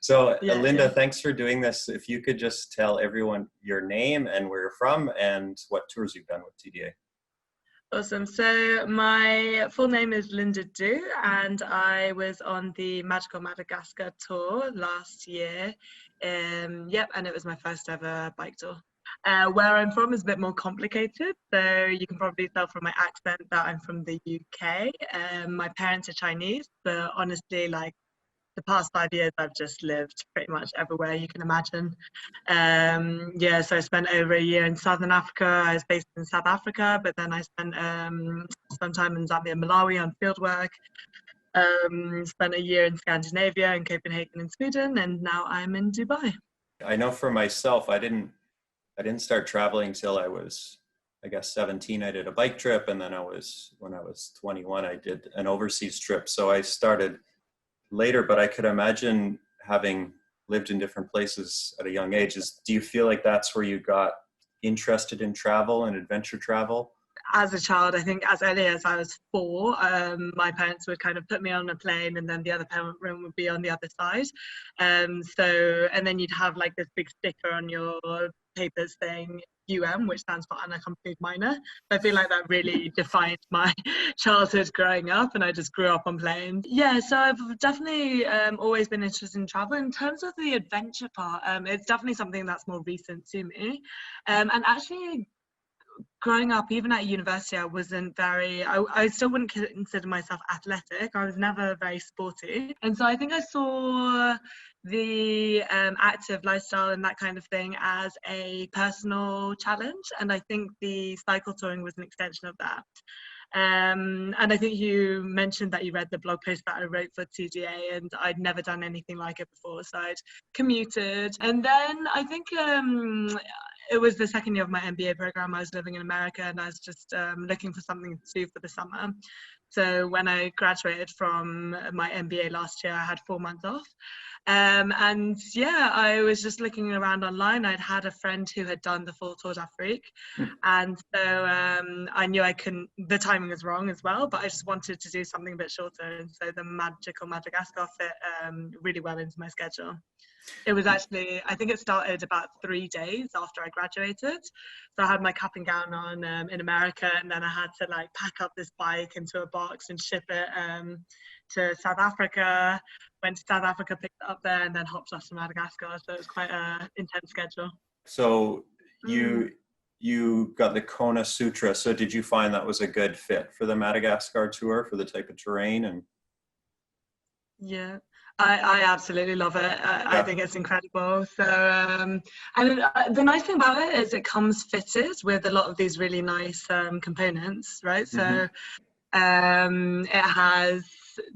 So, Yeah, Linda, yeah. thanks for doing this. If you could just tell everyone your name and where you're from and what tours you've done with TDA. Awesome. So my full name is Linda Du, and I was on the Magical Madagascar tour last year. Yep, and it was my first ever bike tour. Where I'm from is a bit more complicated, so you can probably tell from my accent that I'm from the UK. My parents are Chinese, but honestly, like, the past 5 years I've just lived pretty much everywhere you can imagine. Yeah, so I spent over a year in Southern Africa. I was based in South Africa, but then I spent some time in Zambia and Malawi on fieldwork. Spent a year in Scandinavia, in Copenhagen in Sweden, and now I'm in Dubai. I know for myself, I didn't start traveling till I was, I guess, 17. I did a bike trip, and then when I was 21, I did an overseas trip. So I started later, but I could imagine, having lived in different places at a young age, do you feel like that's where you got interested in travel and adventure travel? As a child, I think as early as I was 4, my parents would kind of put me on a plane, and then the other parent room would be on the other side. And then you'd have like this big sticker on your papers saying which stands for unaccompanied minor. I feel like that really defined my childhood growing up, and I just grew up on planes. Yeah, so I've definitely always been interested in travel. In terms of the adventure part, it's definitely something that's more recent to me. And actually, growing up, even at university, I wasn't I still wouldn't consider myself athletic. I was never very sporty. And so I think I saw the active lifestyle and that kind of thing as a personal challenge. And I think the cycle touring was an extension of that. And I think you mentioned that you read the blog post that I wrote for TDA, and I'd never done anything like it before. So I'd commuted. And then I think it was the second year of my MBA program. I was living in America, and I was just looking for something to do for the summer. So when I graduated from my MBA last year, I had 4 months off. And yeah, I was just looking around online. I'd had a friend who had done the full Tour d'Afrique. And so I knew I couldn't, the timing was wrong as well, but I just wanted to do something a bit shorter. And so the Magical Madagascar fit really well into my schedule. It was actually, I think it started about 3 days after I graduated. So I had my cap and gown on in America, and then I had to like pack up this bike into a box and ship it to South Africa. Went to South Africa, picked it up there, and then hopped off to Madagascar. So it was quite an intense schedule. So you got the Kona Sutra. So did you find that was a good fit for the Madagascar tour, for the type of terrain? And yeah, I absolutely love it. I think it's incredible. So, and the nice thing about it is it comes fitted with a lot of these really nice components, right? So it has,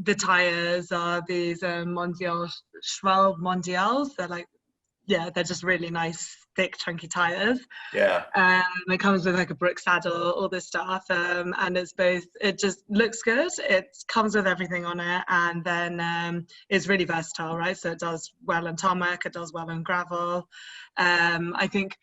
the tires are these Mondial Schwalbe Mondials. They're like, yeah, they're just really nice, thick, chunky tires. yeah. It comes with like a brick saddle, all this stuff, and it's both, it just looks good, it comes with everything on it, and then it's really versatile, right? So it does well on tarmac, it does well on gravel. I think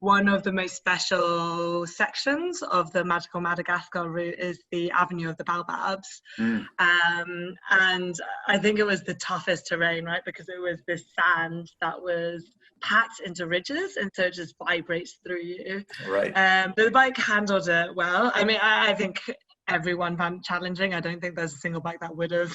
one of the most special sections of the Magical Madagascar route is the Avenue of the Baobabs. And I think it was the toughest terrain, right? Because it was this sand that was packed into ridges, and so it just vibrates through you. Right. But the bike handled it well. I mean, I think everyone found it challenging. I don't think there's a single bike that would have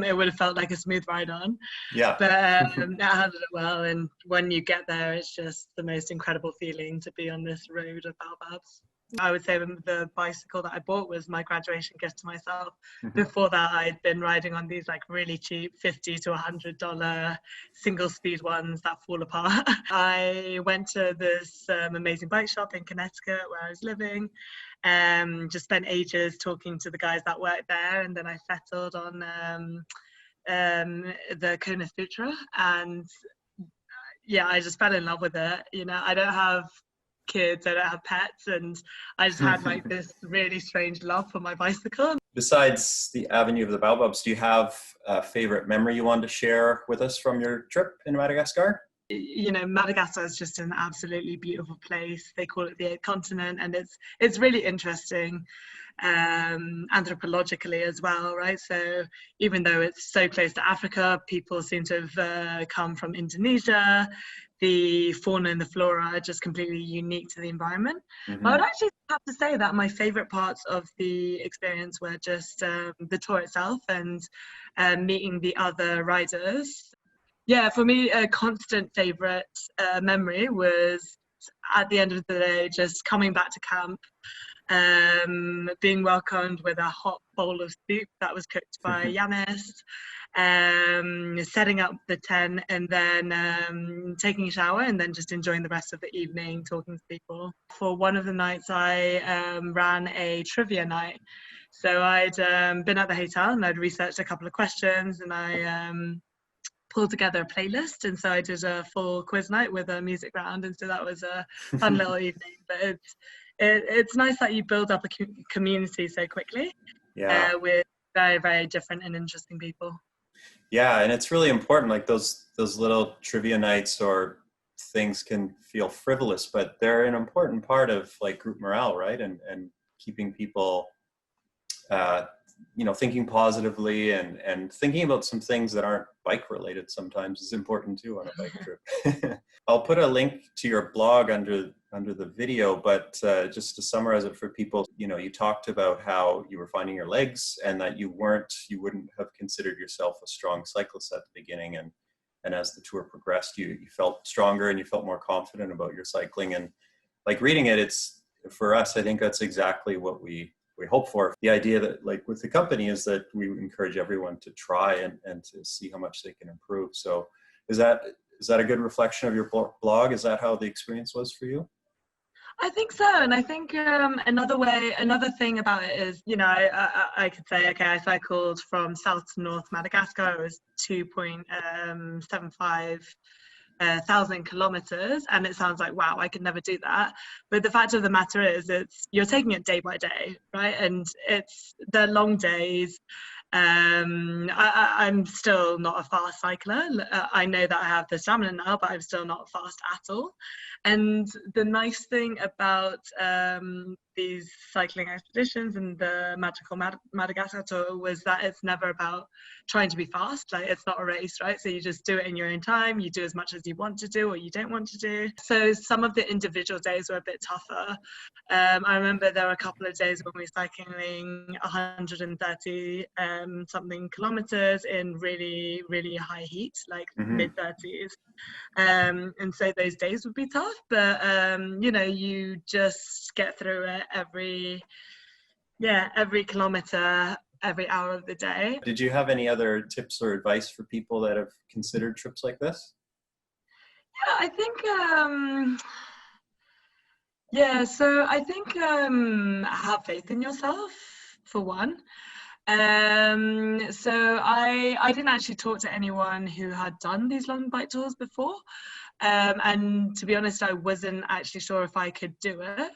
it would have felt like a smooth ride on. Yeah. But it handled it well, and when you get there, it's just the most incredible feeling to be on this road of baobabs. I would say the bicycle that I bought was my graduation gift to myself. Before that, I'd been riding on these like really cheap $50 to $100 single speed ones that fall apart. I went to this amazing bike shop in Connecticut where I was living. Just spent ages talking to the guys that worked there, and then I settled on the Kona Sutra, and yeah, I just fell in love with it. You know, I don't have kids, I don't have pets, and I just had like this really strange love for my bicycle. Besides the Avenue of the Baobabs, do you have a favorite memory you want to share with us from your trip in Madagascar? you know, Madagascar is just an absolutely beautiful place. They call it the eighth continent, and it's really interesting anthropologically as well, right? So even though it's so close to Africa, people seem to have come from Indonesia. The fauna and the flora are just completely unique to the environment. But I would actually have to say that my favorite parts of the experience were just the tour itself and meeting the other riders. Yeah, for me, a constant favorite memory was at the end of the day, just coming back to camp, being welcomed with a hot bowl of soup that was cooked by Yanis, setting up the tent, and then taking a shower, and then just enjoying the rest of the evening, talking to people. For one of the nights, I ran a trivia night. So I'd been at the hotel and I'd researched a couple of questions, and I pulled together a playlist, and so I did a full quiz night with a music round, and so that was a fun little evening. But it's nice that you build up a community so quickly with very, very different and interesting people. Yeah, and it's really important, like those little trivia nights or things can feel frivolous, but they're an important part of like group morale, right? And keeping people you know, thinking positively and thinking about some things that aren't bike related sometimes is important too on a bike trip. I'll put a link to your blog under the video, but just to summarize it for people, you know, you talked about how you were finding your legs and that you wouldn't have considered yourself a strong cyclist at the beginning, and as the tour progressed, you felt stronger and you felt more confident about your cycling. And like reading it, it's, for us, I think that's exactly what we hope for. The idea that, like with the company, is that we encourage everyone to try and to see how much they can improve. So is that a good reflection of your blog? Is that how the experience was for you? I think so. And I think another thing about it is, you know, I could say, okay, I cycled from south to north Madagascar. It was 2.75 thousand kilometers, and it sounds like, wow, I could never do that. But the fact of the matter is, you're taking it day by day, right? And they're long days. I'm still not a fast cycler. I know that I have the stamina now, but I'm still not fast at all. And the nice thing about these cycling expeditions and the Magical Madagascar tour was that it's never about trying to be fast. Like, it's not a race, right? So you just do it in your own time. You do as much as you want to do or you don't want to do. So some of the individual days were a bit tougher. I remember there were a couple of days when we were cycling 130 something kilometers in really, really high heat, like mid-30s. And so those days would be tough, but you know, you just get through it every kilometer, every hour of the day. Did you have any other tips or advice for people that have considered trips like this? Yeah, I think have faith in yourself, for one. So I didn't actually talk to anyone who had done these long bike tours before, and to be honest, I wasn't actually sure if I could do it.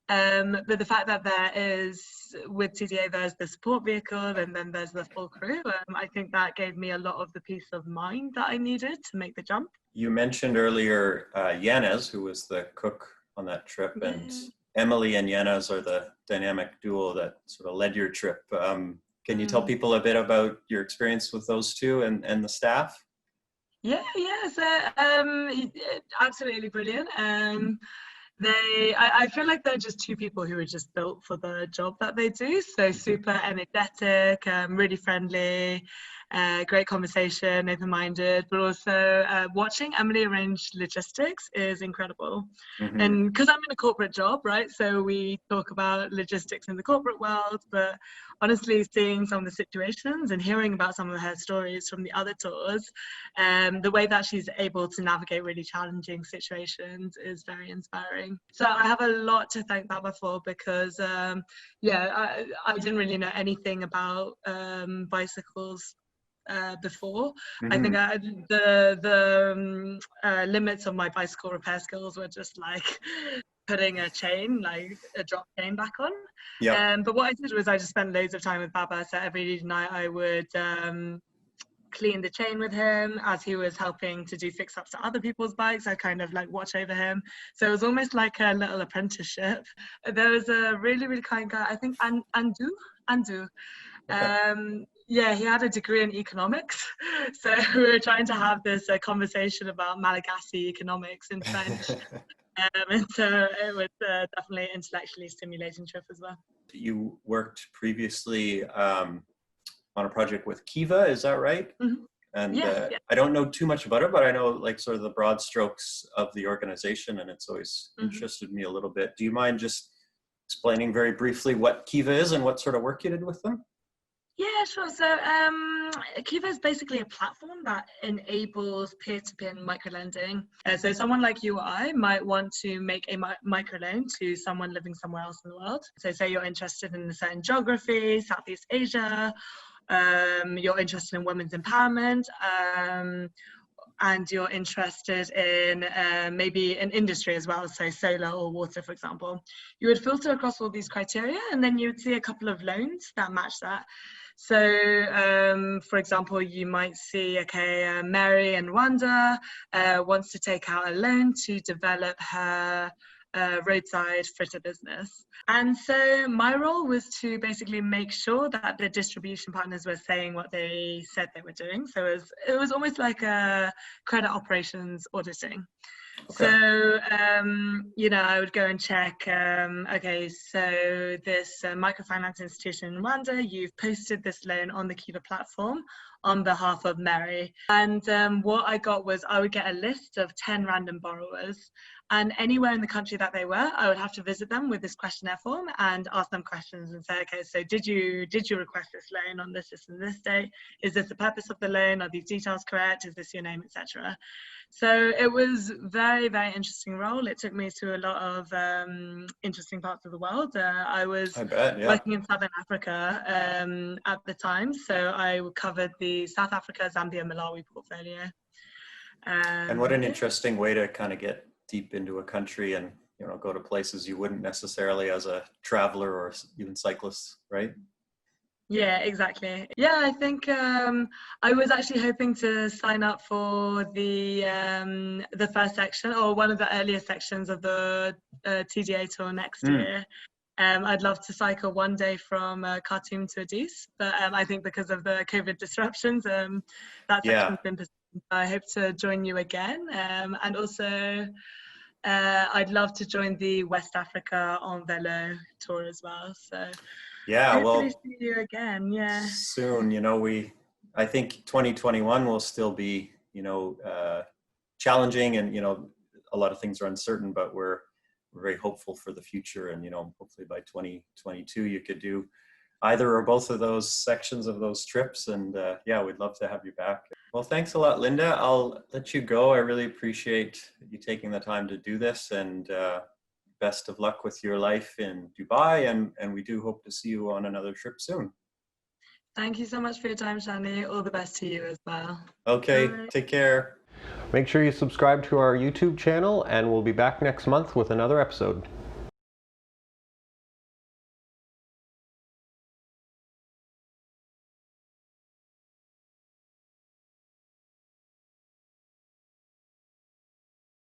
But the fact that there is, with TDA, there's the support vehicle and then there's the full crew, I think that gave me a lot of the peace of mind that I needed to make the jump. You mentioned earlier Yanez, who was the cook on that trip, and Emily and Yanez are the dynamic duo that sort of led your trip. Can you tell people a bit about your experience with those two and the staff? So absolutely brilliant. I feel like they're just two people who are just built for the job that they do. So super energetic, really friendly, great conversation, open-minded, but also watching Emily arrange logistics is incredible. And because I'm in a corporate job, right? So we talk about logistics in the corporate world, but honestly, seeing some of the situations and hearing about some of her stories from the other tours, the way that she's able to navigate really challenging situations is very inspiring. So I have a lot to thank Baba for, because I didn't really know anything about bicycles before. I think the limits of my bicycle repair skills were just like putting a drop chain back on. But what I did was I just spent loads of time with Baba. So every night I would clean the chain with him as he was helping to do fix-ups to other people's bikes. I kind of like watch over him. So it was almost like a little apprenticeship. There was a really, really kind guy, I think Andu. Okay. Yeah, he had a degree in economics. So we were trying to have this conversation about Malagasy economics in French. And so it was definitely an intellectually stimulating trip as well. You worked previously on a project with Kiva, is that right? Mm-hmm. And Yeah. I don't know too much about it, but I know like sort of the broad strokes of the organization, and it's always interested me a little bit. Do you mind just explaining very briefly what Kiva is and what sort of work you did with them? Yeah, sure. So Kiva is basically a platform that enables peer-to-peer microlending. So someone like you or I might want to make a microloan to someone living somewhere else in the world. So say you're interested in a certain geography, Southeast Asia, you're interested in women's empowerment, and you're interested in maybe an industry as well, so solar or water, for example. You would filter across all these criteria, and then you would see a couple of loans that match that. So, for example, you might see, okay, Mary in Rwanda wants to take out a loan to develop her roadside fritter business. And so my role was to basically make sure that the distribution partners were saying what they said they were doing. So it was almost like a credit operations auditing. Okay. So, I would go and check, okay, so this microfinance institution in Rwanda, you've posted this loan on the Kiva platform on behalf of Mary. And what I got was I would get a list of 10 random borrowers, and anywhere in the country that they were, I would have to visit them with this questionnaire form and ask them questions and say, okay, so did you request this loan on this and this date? Is this the purpose of the loan? Are these details correct? Is this your name, etc.? So it was very, very interesting role. It took me to a lot of interesting parts of the world. I was working in Southern Africa at the time. So I covered the South Africa, Zambia, Malawi portfolio. And what an interesting way to kind of get deep into a country and, go to places you wouldn't necessarily as a traveler or even cyclist, right? Yeah, exactly. Yeah, I think I was actually hoping to sign up for the first section or one of the earlier sections of the TDA tour next year. I'd love to cycle one day from Khartoum to Addis, but I think because of the COVID disruptions, that section's been postponed. I hope to join you again, and also I'd love to join the West Africa en vélo tour as well. So. Yeah, hopefully see you again. Yeah. Soon, I think 2021 will still be, challenging, and a lot of things are uncertain, but we're very hopeful for the future, and hopefully by 2022 you could do either or both of those sections of those trips, and we'd love to have you back. Well, thanks a lot, Linda. I'll let you go. I really appreciate you taking the time to do this, and best of luck with your life in Dubai, and we do hope to see you on another trip soon. Thank you so much for your time, Shani. All the best to you as well. Okay, bye. Take care. Make sure you subscribe to our YouTube channel, and we'll be back next month with another episode.